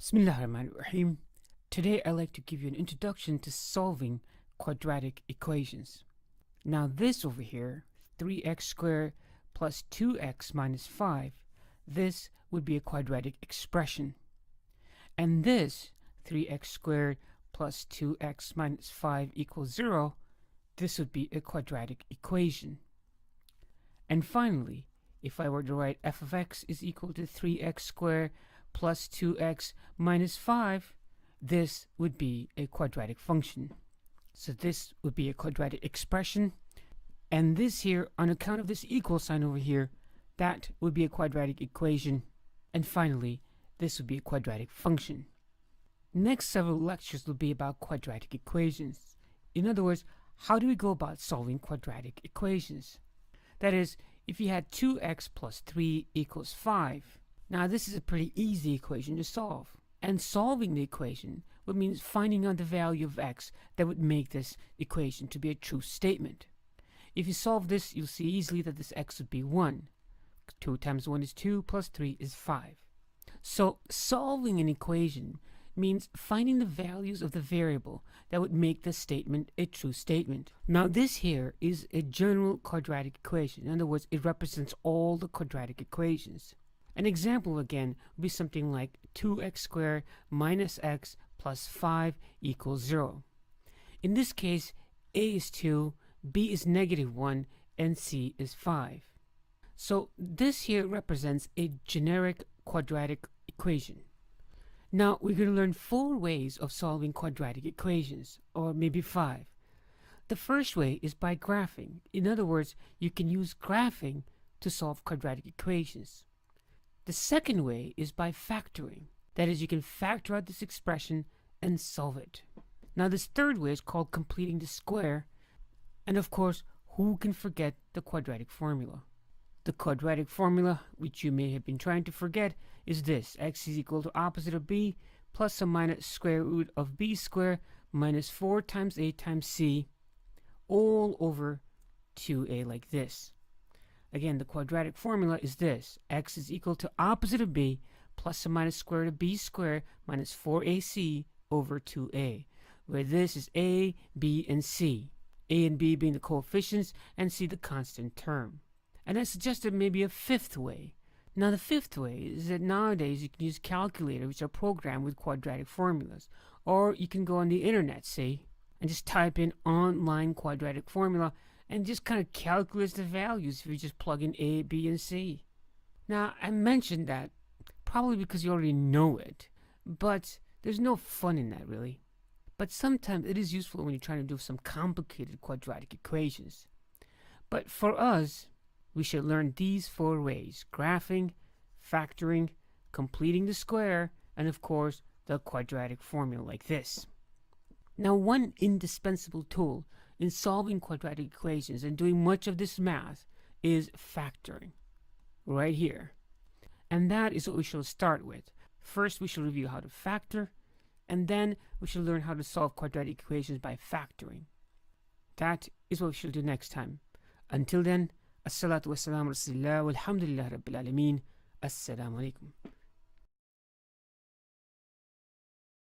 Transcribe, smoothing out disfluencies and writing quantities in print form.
Bismillahirrahmanirrahim. Today I'd like to give you an introduction to solving quadratic equations. Now this over here, 3x squared plus 2x minus 5, this would be a quadratic expression. And this, 3x squared plus 2x minus 5 equals 0, this would be a quadratic equation. And finally, if I were to write f of x is equal to 3x squared plus 2x minus 5, this would be a quadratic function. So this would be a quadratic expression, and this here, on account of this equal sign over here, that would be a quadratic equation, and finally this would be a quadratic function. Next several lectures will be about quadratic equations. In other words, how do we go about solving quadratic equations? That is, if you had 2x plus 3 equals 5, now this is a pretty easy equation to solve. And solving the equation would mean finding out the value of x that would make this equation to be a true statement. If you solve this, you'll see easily that this x would be 1. 2 times 1 is 2, plus 3 is 5. So solving an equation means finding the values of the variable that would make the statement a true statement. Now this here is a general quadratic equation. In other words, it represents all the quadratic equations. An example again would be something like 2x squared minus x plus 5 equals 0. In this case, a is 2, b is negative 1, and c is 5. So this here represents a generic quadratic equation. Now we're going to learn 4 ways of solving quadratic equations, or maybe 5. The first way is by graphing. In other words, you can use graphing to solve quadratic equations. The second way is by factoring. That is, you can factor out this expression and solve it. Now this third way is called completing the square. And of course, who can forget the quadratic formula? The quadratic formula, which you may have been trying to forget, is this: x is equal to opposite of b plus or minus square root of b squared minus 4 times a times c all over 2a, like this. Again, the quadratic formula is this: x is equal to opposite of b plus or minus square root of b squared minus 4ac over 2a, where this is a, b, and c. A and b being the coefficients and c the constant term. And I suggested maybe a fifth way. Now the fifth way is that nowadays you can use calculators which are programmed with quadratic formulas. Or you can go on the internet, say, and just type in online quadratic formula and just kind of calculates the values if you just plug in A, B, and C. Now, I mentioned that probably because you already know it, but there's no fun in that, really. But sometimes it is useful when you're trying to do some complicated quadratic equations. But for us, we should learn these 4 ways: graphing, factoring, completing the square, and of course, the quadratic formula like this. Now, one indispensable tool in solving quadratic equations and doing much of this math is factoring, right here. And that is what we shall start with. First, we shall review how to factor, and then we shall learn how to solve quadratic equations by factoring. That is what we shall do next time. Until then, as-salatu was-salamu ala rasulillah walhamdulillahi rabbil alameen. Assalamu alaikum.